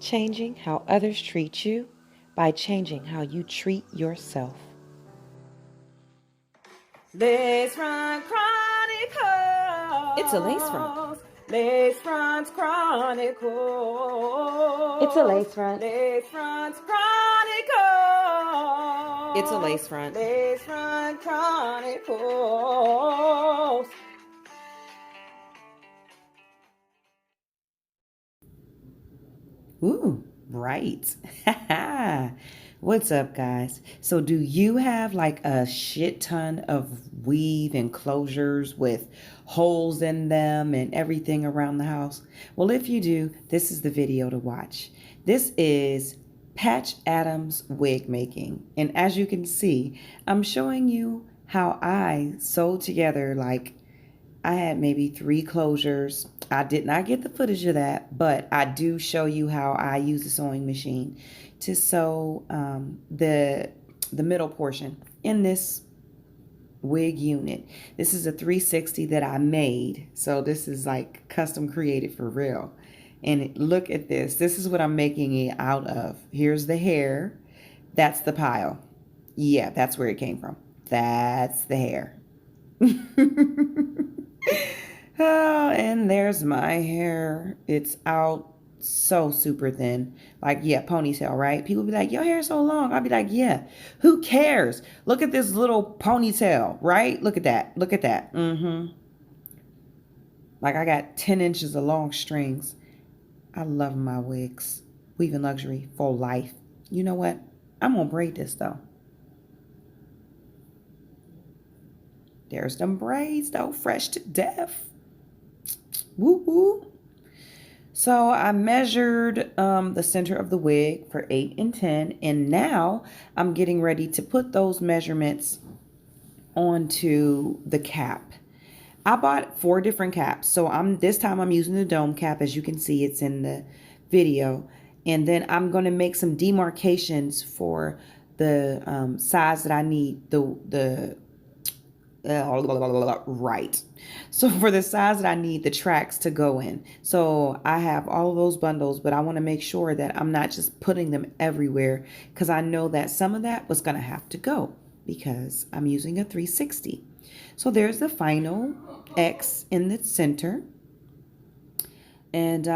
changing how others treat you by changing how you treat yourself. Lace Front Chronicles. It's a lace front. Lace Front Chronicles. It's a lace front. Lace Front Chronicles. It's a lace front. Lace Front Chronicles. Ooh, right. What's up, guys? So do you have like a shit ton of weave enclosures with holes in them and everything around the house? Well, if you do, this is the video to watch. This is Patch Adams wig making. And as you can see, I'm showing you how I sewed together, like I had maybe 3 closures. I did not get the footage of that, but I do show you how I use the sewing machine to sew the middle portion in this wig unit. This is a 360 that I made. So this is like custom created for real. And look at this. This is what I'm making it out of. Here's the hair. That's the pile. Yeah, that's where it came from. That's the hair. Oh, and there's my hair. It's out so super thin. Like, yeah, ponytail, right? People be like, your hair's so long. I'll be like, yeah, who cares? Look at this little ponytail, right? Look at that. Look at that. Like I got 10 inches of long strings. I love my wigs. Weaving luxury for life. You know what? I'm gonna braid this though. There's them braids though, fresh to death. Woo woo. So I measured the center of the wig for 8 and 10, and now I'm getting ready to put those measurements onto the cap. I bought 4 different caps, so this time I'm using the dome cap. As you can see, it's in the video, and then I'm going to make some demarcations for the size that I need right. So for the size that I need the tracks to go in. So I have all of those bundles, but I want to make sure that I'm not just putting them everywhere, because I know that some of that was going to have to go because I'm using a 360. So there's the final X in the center. And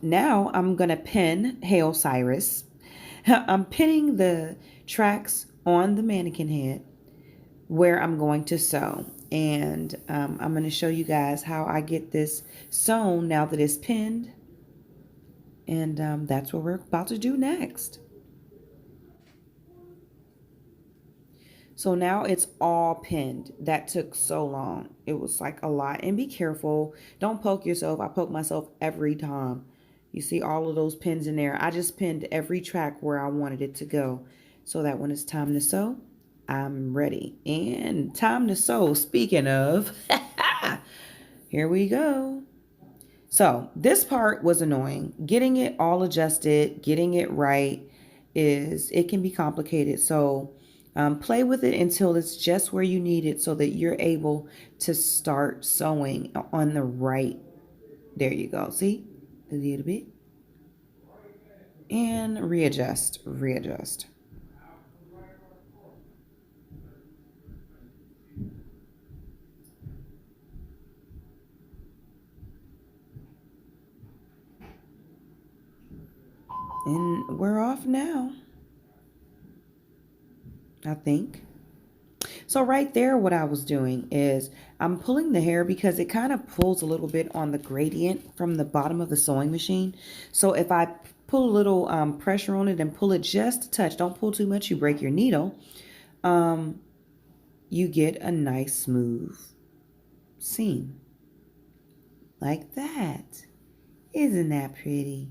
now I'm going to pin Hail Cyrus. I'm pinning the tracks on the mannequin head where I'm going to sew. And I'm going to show you guys how I get this sewn now that it's pinned. And that's what we're about to do next. So now it's all pinned. That took so long. It was like a lot. And be careful. Don't poke yourself. I poke myself every time. You see all of those pins in there. I just pinned every track where I wanted it to go, so that when it's time to sew, I'm ready. And time to sew. Speaking of, here we go. So this part was annoying. Getting it all adjusted, getting it right, it can be complicated. So play with it until it's just where you need it, so that you're able to start sewing on the right. There you go. See? A little bit. And readjust, readjust. And we're off now, I think. So right there, what I was doing is I'm pulling the hair because it kind of pulls a little bit on the gradient from the bottom of the sewing machine. So if I pull a little pressure on it and pull it just a touch, don't pull too much, you break your needle, you get a nice smooth seam. Like that. Isn't that pretty?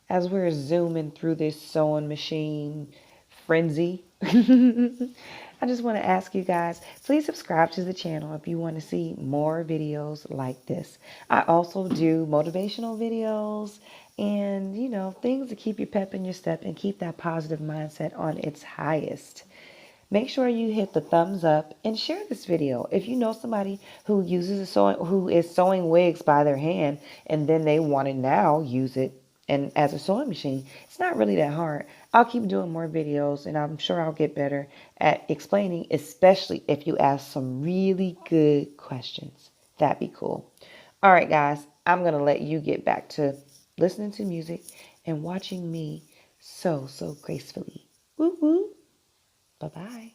As we're zooming through this sewing machine frenzy, I just want to ask you guys, please subscribe to the channel if you want to see more videos like this. I also do motivational videos and, things to keep your pep in your step and keep that positive mindset on its highest. make sure you hit the thumbs up and share this video. If you know somebody who who is sewing wigs by their hand, and then they want to now use it and as a sewing machine, it's not really that hard. I'll keep doing more videos, and I'm sure I'll get better at explaining, especially if you ask some really good questions. That'd be cool. All right, guys, I'm going to let you get back to listening to music and watching me sew so gracefully. Woo woo. Bye-bye.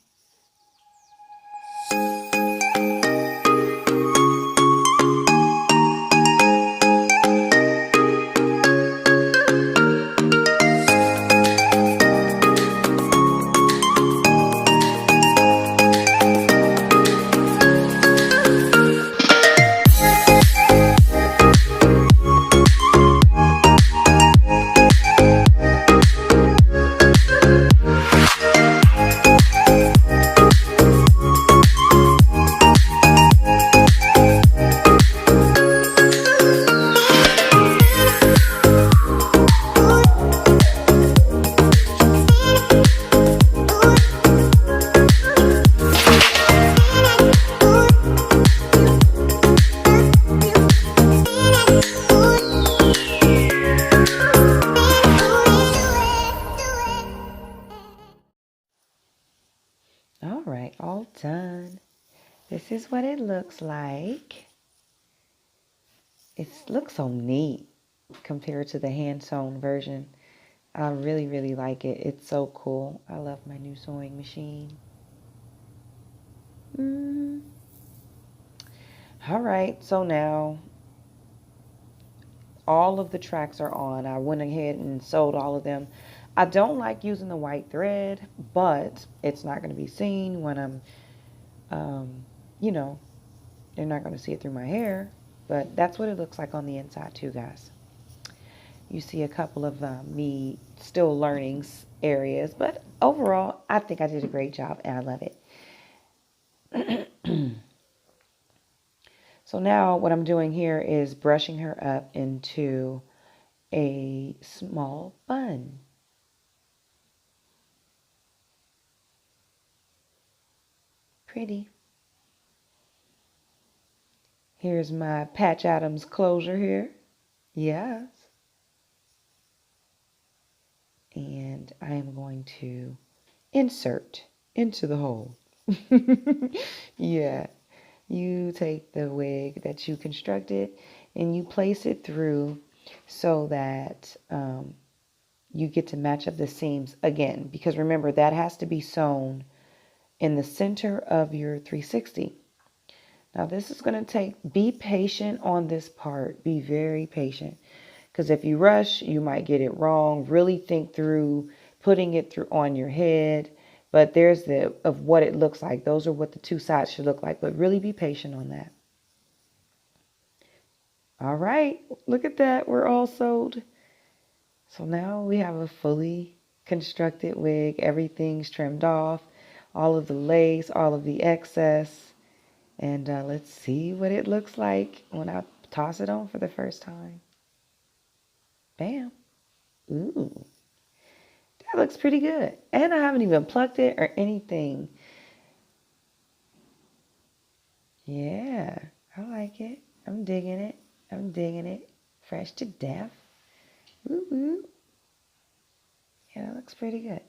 All right, all done. This is what it looks like. It looks so neat compared to the hand-sewn version. I really, really like it. It's so cool. I love my new sewing machine. All right, so now all of the tracks are on. I went ahead and sewed all of them. I don't like using the white thread, but it's not going to be seen when I'm, you know, they're not going to see it through my hair. But that's what it looks like on the inside too, guys. You see a couple of me still learning areas, but overall, I think I did a great job and I love it. So now what I'm doing here is brushing her up into a small bun. Pretty. Here's my Patch Adams closure here. Yes. And I am going to insert into the hole. Yeah. You take the wig that you constructed and you place it through so that you get to match up the seams again. Because remember, that has to be sewn in the center of your 360. Now this is going to be patient on this part. Be very patient. Because if you rush, you might get it wrong. Really think through putting it through on your head. But there's of what it looks like. Those are what the two sides should look like. But really be patient on that. All right. Look at that. We're all sewed. So now we have a fully constructed wig. Everything's trimmed off. All of the lace, all of the excess. And let's see what it looks like when I toss it on for the first time. Bam. Ooh. That looks pretty good. And I haven't even plucked it or anything. Yeah, I like it. I'm digging it. I'm digging it. Fresh to death. Woo woo. Yeah, that looks pretty good.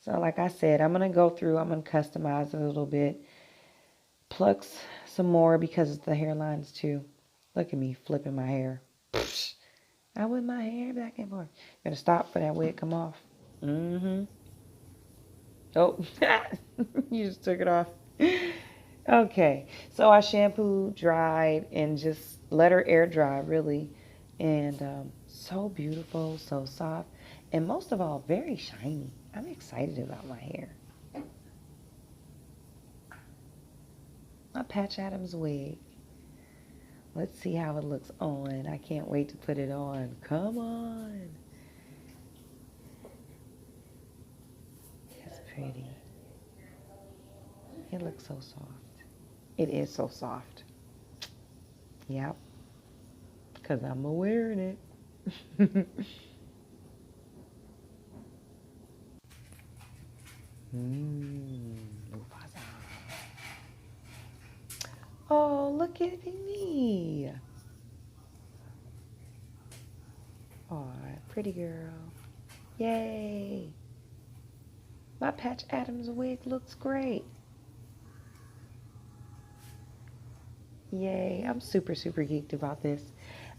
So like I said, I'm going to go through. I'm going to customize a little bit. Pluck some more because the hairlines too. Look at me flipping my hair. I whip my hair back and forth. Gotta stop for that wig come off. Oh, you just took it off. Okay, so I shampooed, dried, and just let her air dry, really. And so beautiful, so soft, and most of all, very shiny. I'm excited about my hair. My Patch Adams wig. Let's see how it looks on. I can't wait to put it on. Come on. It's pretty. It looks so soft. It is so soft. Yep. Because I'm wearing it. Mufasa. Oh, look at me. Oh, pretty girl. Yay. My Patch Adams wig looks great. Yay. I'm super, super geeked about this.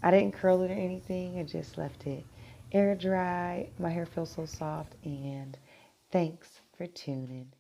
I didn't curl it or anything. I just left it air dry. My hair feels so soft. And thanks for tuning